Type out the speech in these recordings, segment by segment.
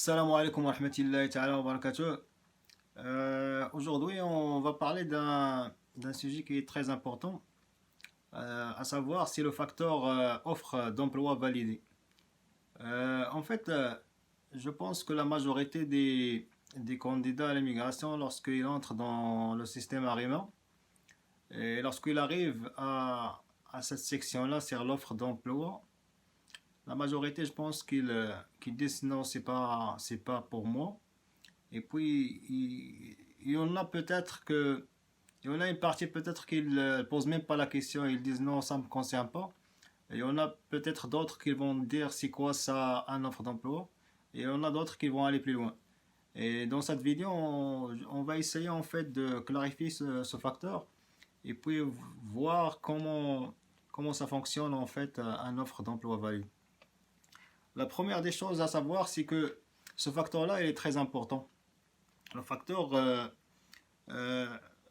Salam alaikum wa rahmatullahi ta'ala wa barakatuh. Aujourd'hui, on va parler d'un sujet qui est très important, à savoir si le facteur offre d'emploi validé. Je pense que la majorité des candidats à l'immigration, lorsqu'ils entrent dans le système ARIMA, et lorsqu'ils arrivent à cette section-là, sur l'offre d'emploi, la majorité, je pense qu'ils disent non, c'est pas pour moi. Et puis, il y en a il y en a une partie peut-être qui ne posent même pas la question, ils disent non, ça ne me concerne pas. Et il y en a peut-être d'autres qui vont dire c'est quoi ça, un offre d'emploi. Et il y en a d'autres qui vont aller plus loin. Et dans cette vidéo, on va essayer en fait de clarifier ce facteur et puis voir comment ça fonctionne en fait un offre d'emploi valide. La première des choses à savoir, c'est que ce facteur-là, il est très important. Le facteur, euh,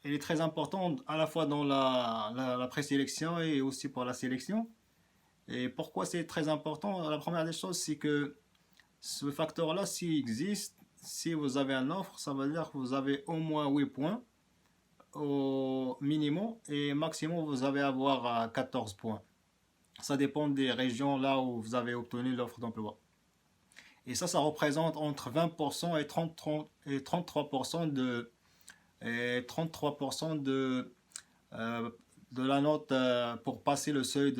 il est très important à la fois dans la présélection et aussi pour la sélection. Et pourquoi c'est très important? La première des choses, c'est que ce facteur-là, s'il existe, si vous avez un offre, ça veut dire que vous avez au moins 8 points au minimum et maximum vous allez avoir 14 points. Ça dépend des régions là où vous avez obtenu l'offre d'emploi. Et ça représente entre 20% et 33% et 33% de la note pour passer le seuil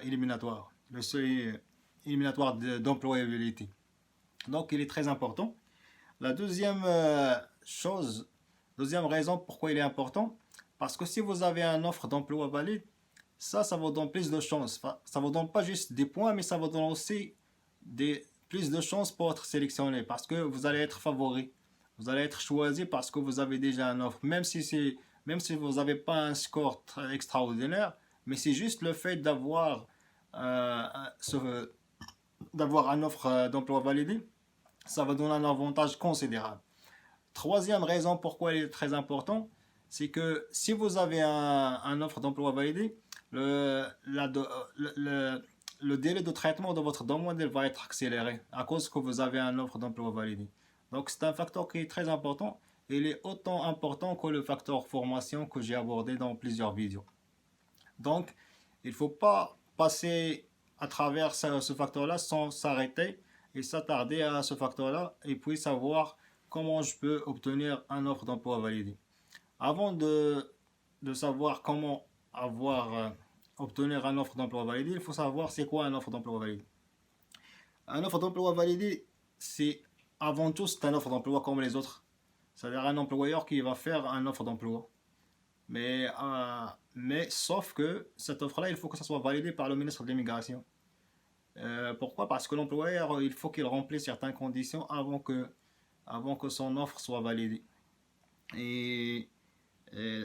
éliminatoire, le seuil éliminatoire d'employabilité. Donc il est très important. La deuxième raison pourquoi il est important, parce que si vous avez une offre d'emploi valide, ça vous donne plus de chances. Enfin, ça vous donne pas juste des points, mais ça vous donne aussi plus de chances pour être sélectionné, parce que vous allez être favori. Vous allez être choisi parce que vous avez déjà une offre, même si vous n'avez pas un score extraordinaire, mais c'est juste le fait euh, d'avoir une offre d'emploi validée, ça va donner un avantage considérable. Troisième raison pourquoi il est très important, c'est que si vous avez un offre d'emploi validé, le délai de traitement de votre demande va être accéléré à cause que vous avez un offre d'emploi validé. Donc c'est un facteur qui est très important. Et il est autant important que le facteur formation que j'ai abordé dans plusieurs vidéos. Donc il ne faut pas passer à travers ce facteur-là sans s'arrêter et s'attarder à ce facteur-là et puis savoir comment je peux obtenir un offre d'emploi validé. Avant de savoir comment obtenir un offre d'emploi validé, il faut savoir c'est quoi un offre d'emploi validé. Un offre d'emploi validé, c'est avant tout c'est un offre d'emploi comme les autres. C'est-à-dire un employeur qui va faire un offre d'emploi. Mais sauf que cette offre-là, il faut que ça soit validé par le ministre de l'Immigration. Pourquoi? Parce que l'employeur, il faut qu'il remplisse certaines conditions avant que son offre soit validée. Et, et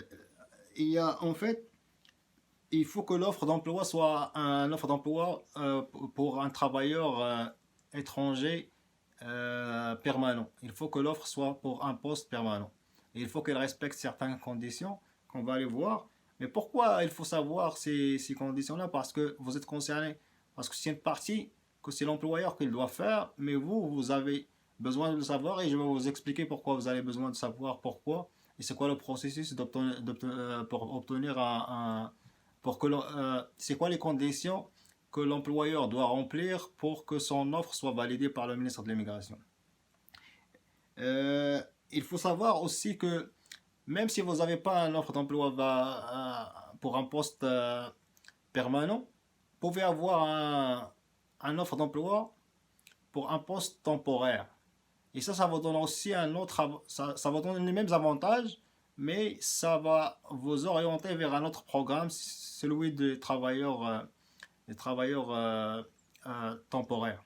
il y a en fait, il faut que l'offre d'emploi soit un offre d'emploi pour un travailleur étranger permanent. Il faut que l'offre soit pour un poste permanent. Et il faut qu'elle respecte certaines conditions qu'on va aller voir. Mais pourquoi il faut savoir ces conditions-là? Parce que vous êtes concerné. Parce que c'est une partie que c'est l'employeur qui doit faire, mais vous avez besoin de le savoir et je vais vous expliquer pourquoi vous avez besoin de savoir pourquoi et c'est quoi le processus pour obtenir c'est quoi les conditions que l'employeur doit remplir pour que son offre soit validée par le ministre de l'Immigration. Il faut savoir aussi que même si vous n'avez pas une offre d'emploi pour un poste permanent, vous pouvez avoir un offre d'emploi pour un poste temporaire. Et ça vous donne aussi ça vous donne les mêmes avantages, mais ça va vous orienter vers un autre programme, celui des travailleurs temporaires.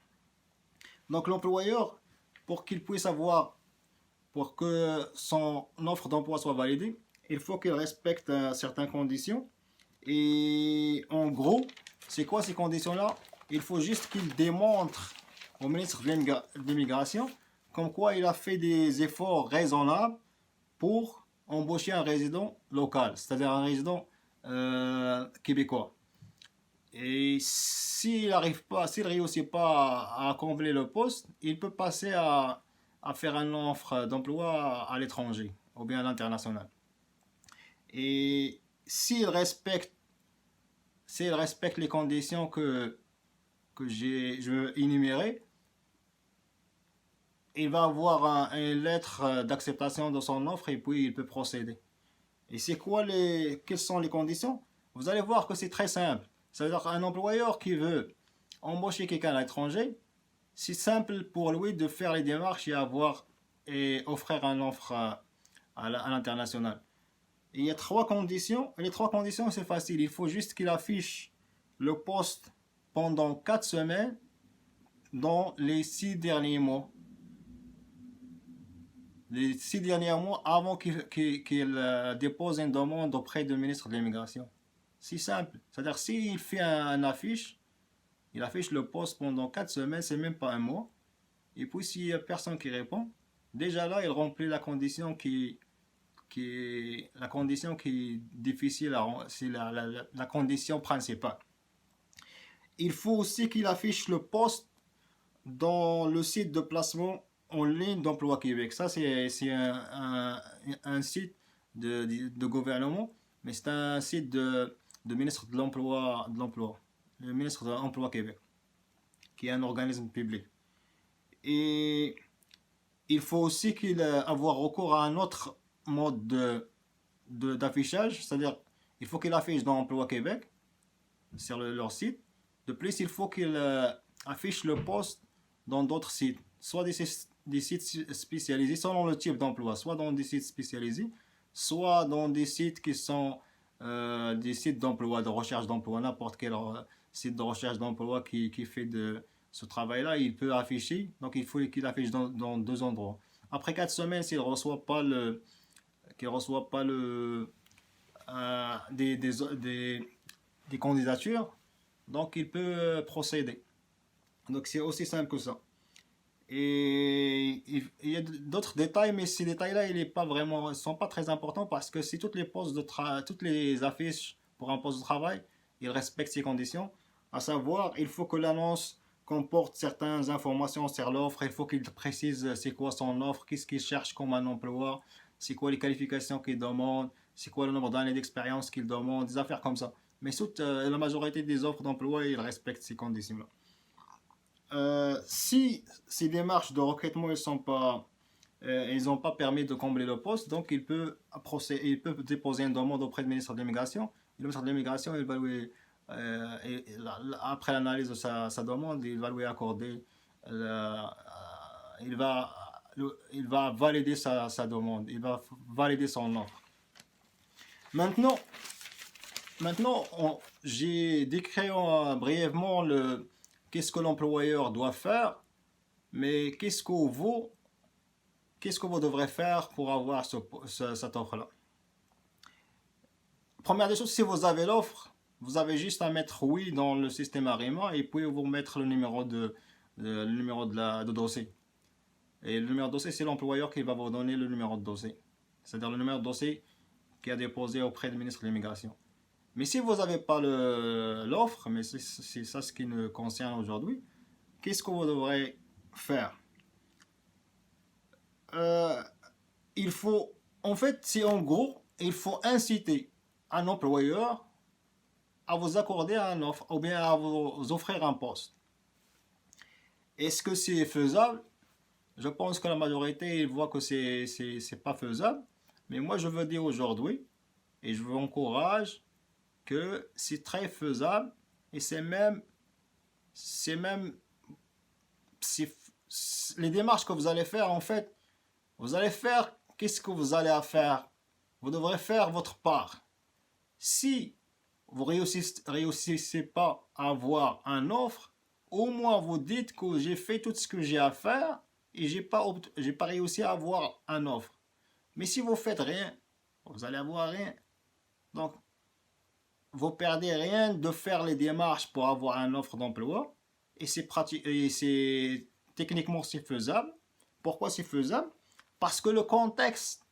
Donc l'employeur, pour qu'il puisse pour que son offre d'emploi soit validée, il faut qu'il respecte certaines conditions. Et en gros, c'est quoi ces conditions-là? Il faut juste qu'il démontre au ministre de l'Immigration comme quoi il a fait des efforts raisonnables pour embaucher un résident local, c'est-à-dire un résident québécois. Et s'il réussit pas à combler le poste, il peut passer à faire une offre d'emploi à l'étranger ou bien à l'international. Et s'il respecte, s'il respecte les conditions que je veux énumérer, il va avoir une lettre d'acceptation de son offre et puis il peut procéder. Et quelles sont les conditions? Vous allez voir que c'est très simple. Ça veut dire qu'un employeur qui veut embaucher quelqu'un à l'étranger, c'est simple pour lui de faire les démarches et offrir une offre à l'international. Il y a trois conditions. Et les trois conditions, c'est facile. Il faut juste qu'il affiche le poste pendant 4 semaines dans les 6 derniers mois. Les 6 derniers mois avant qu'il dépose une demande auprès du ministre de l'Immigration. C'est simple. C'est-à-dire, s'il fait un affiche, il affiche le poste pendant 4 semaines, c'est même pas un mois. Et puis, s'il n'y a personne qui répond, déjà là, il remplit la condition la condition qui est difficile, c'est la condition principale. Il faut aussi qu'il affiche le poste dans le site de placement en ligne d'Emploi Québec. Ça, c'est un site de gouvernement, mais c'est un site de ministre de l'Emploi, le ministre de l'Emploi Québec, qui est un organisme public. Et il faut aussi qu'il avoir recours à un autre mode d'affichage, c'est-à-dire il faut qu'il affiche dans Emploi Québec, sur leur site. De plus, il faut qu'il affiche le poste dans d'autres sites, soit des sites spécialisés selon le type d'emploi, soit dans des sites spécialisés, soit dans des sites qui sont des sites d'emploi, de recherche d'emploi, n'importe quel site de recherche d'emploi qui fait de ce travail-là, il peut afficher. Donc il faut qu'il affiche dans 2 endroits. Après 4 semaines, s'il ne reçoit pas des candidatures, donc il peut procéder. Donc c'est aussi simple que ça. Et il y a d'autres détails, mais ces détails-là, ils sont pas très importants parce que si toutes toutes les affiches pour un poste de travail, ils respectent ces conditions. À savoir, il faut que l'annonce comporte certaines informations sur l'offre. Il faut qu'il précise c'est quoi son offre, qu'est-ce qu'il cherche comme un emploi, c'est quoi les qualifications qu'il demande, c'est quoi le nombre d'années d'expérience qu'il demande, des affaires comme ça. Mais la majorité des offres d'emploi, ils respectent ces conditions-là. Si ces démarches de recrutement ils n'ont pas permis de combler le poste, donc il peut déposer une demande auprès du ministre de l'Immigration. Le ministre de l'Immigration, après l'analyse de sa demande, il va lui accorder, il va valider sa demande, il va valider son offre. Maintenant j'ai décrit brièvement qu'est-ce que l'employeur doit faire, mais qu'est-ce que vous devrez faire pour avoir cette offre-là. Première des choses, si vous avez l'offre, vous avez juste à mettre oui dans le système Arima et puis vous mettre le numéro de dossier. Et le numéro de dossier, c'est l'employeur qui va vous donner le numéro de dossier. C'est-à-dire le numéro de dossier qui a déposé auprès du ministre de l'Immigration. Mais si vous n'avez pas l'offre, mais c'est ça ce qui nous concerne aujourd'hui, qu'est-ce que vous devrez faire? En fait, c'est en gros, il faut inciter un employeur à vous accorder une offre ou bien à vous offrir un poste. Est-ce que c'est faisable? Je pense que la majorité voit que c'est pas faisable. Mais moi, je veux dire aujourd'hui, et je vous encourage que c'est très faisable et les démarches que vous allez faire, en fait, qu'est-ce que vous allez faire? Vous devrez faire votre part. Si vous réussissez pas à avoir une offre, au moins vous dites que j'ai fait tout ce que j'ai à faire et j'ai pas réussi à avoir une offre. Mais si vous faites rien, vous allez avoir rien. Donc, vous perdez rien de faire les démarches pour avoir une offre d'emploi et techniquement c'est faisable. Pourquoi c'est faisable? Parce que le contexte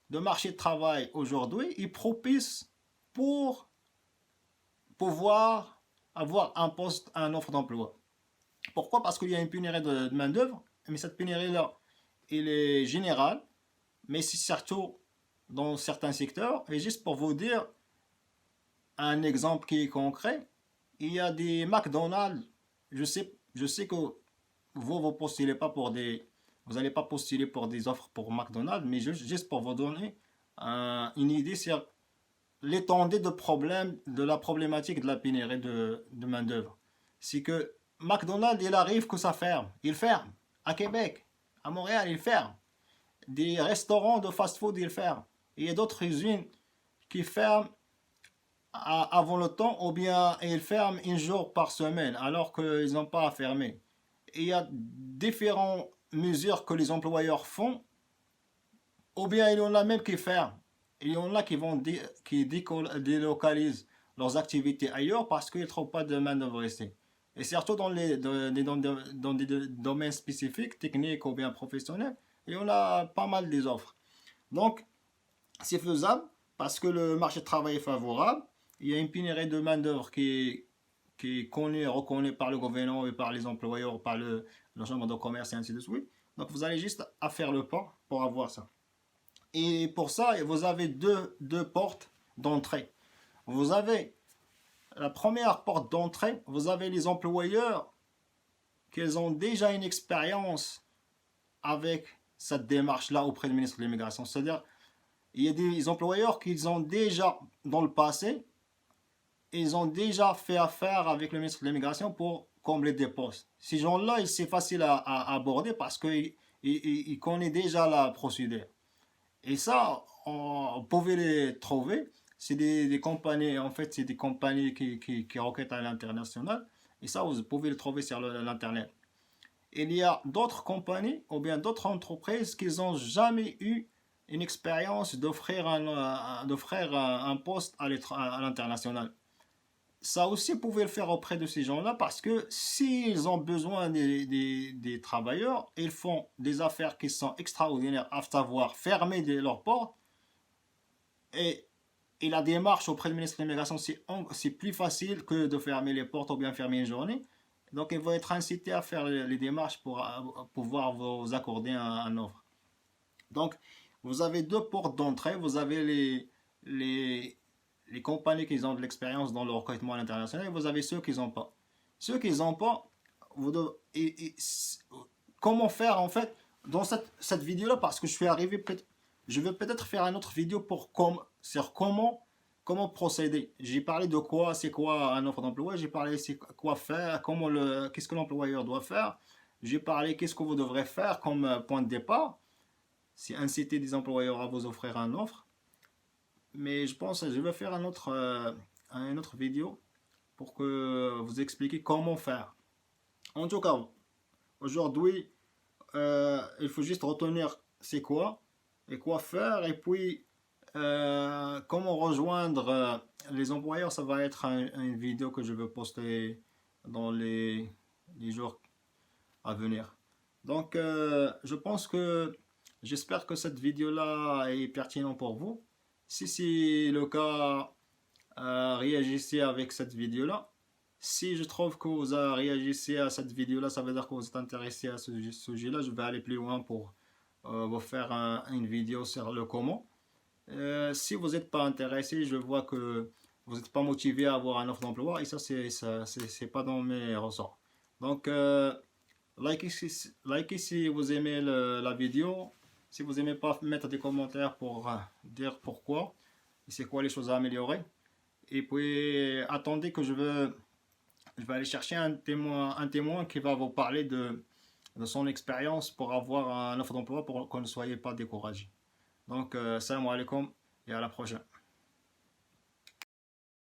de marché de travail aujourd'hui est propice pour pouvoir avoir un poste, un offre d'emploi. Pourquoi? Parce qu'il y a une pénurie de main-d'œuvre, mais cette pénurie-là, elle est générale, mais c'est surtout dans certains secteurs. Et juste pour vous dire un exemple qui est concret, il y a des McDonald's. Je sais que vous postulez pas pour des, vous n'allez pas postuler pour des offres pour McDonald's, mais juste pour vous donner une idée sur l'étendue de problème, de la problématique de la pénurie de main-d'œuvre. C'est que McDonald's, il arrive que ça ferme. Il ferme. À Québec, à Montréal, il ferme. Des restaurants de fast-food, il ferme. Et il y a d'autres usines qui ferment avant le temps, ou bien ils ferment un jour par semaine, alors qu'ils n'ont pas à fermer. Et il y a différentes mesures que les employeurs font, ou bien il y en a même qui ferment. Il y en a qui délocalisent leurs activités ailleurs parce qu'ils ne trouvent pas de main-d'œuvre ici. Et surtout dans des domaines spécifiques, techniques ou bien professionnels, il y en a pas mal des offres. Donc, c'est faisable parce que le marché de travail est favorable. Il y a une pénurie de main-d'œuvre qui est connue, reconnue par le gouvernement et par les employeurs, par la chambre de commerce et ainsi de suite. Donc, vous allez juste à faire le pas pour avoir ça. Et pour ça, vous avez deux portes d'entrée. Vous avez la première porte d'entrée, vous avez les employeurs qui ont déjà une expérience avec cette démarche-là auprès du ministre de l'Immigration. C'est-à-dire, il y a des employeurs qui ont déjà, dans le passé, ils ont déjà fait affaire avec le ministre de l'Immigration pour combler des postes. Ces gens-là, c'est facile à aborder parce qu'ils connaissent déjà la procédure. Et ça, on pouvait les trouver. C'est des compagnies, en fait, c'est des compagnies qui requêtent à l'international. Et ça, vous pouvez le trouver sur l'Internet. Il y a d'autres compagnies ou bien d'autres entreprises qui n'ont jamais eu une expérience d'offrir un poste à l'international. Ça aussi, vous pouvez le faire auprès de ces gens-là parce que s'ils ont besoin des travailleurs, ils font des affaires qui sont extraordinaires, à savoir fermer leurs portes. Et la démarche auprès du ministre de l'Immigration, c'est plus facile que de fermer les portes ou bien fermer une journée. Donc, ils vont être incités à faire les démarches pour pouvoir vous accorder un offre. Donc, vous avez deux portes d'entrée. Vous avez les compagnies qui ont de l'expérience dans le recrutement à l'international et vous avez ceux qui n'ont pas. Ceux qui n'ont pas, comment faire en fait dans cette vidéo-là, parce que je suis arrivé, je vais peut-être faire une autre vidéo sur comment procéder. J'ai parlé de quoi, c'est quoi un offre d'emploi, j'ai parlé c'est quoi faire, qu'est-ce que l'employeur doit faire, j'ai parlé qu'est-ce que vous devrez faire comme point de départ, c'est inciter des employeurs à vous offrir une offre. Mais je pense que je vais faire une autre vidéo pour que vous expliquer comment faire. En tout cas, aujourd'hui, il faut juste retenir c'est quoi et quoi faire, et puis comment rejoindre les employeurs. Ça va être une vidéo que je vais poster dans les jours à venir. Donc, j'espère que cette vidéo-là est pertinente pour vous. Si c'est le cas, réagissez avec cette vidéo-là. Si je trouve que vous réagissez à cette vidéo-là, ça veut dire que vous êtes intéressé à ce sujet-là. Je vais aller plus loin pour vous faire une vidéo sur le comment. Si vous n'êtes pas intéressé, je vois que vous n'êtes pas motivé à avoir un offre d'emploi, et ça, c'est pas dans mes ressorts. Donc, likez si vous aimez la vidéo. Si vous n'aimez pas, mettre des commentaires pour dire pourquoi et c'est quoi les choses à améliorer. Et puis, attendez que je vais aller chercher un témoin qui va vous parler de son expérience pour avoir un offre d'emploi, pour que vous ne soyez pas découragé. Donc, salam alaikum et à la prochaine.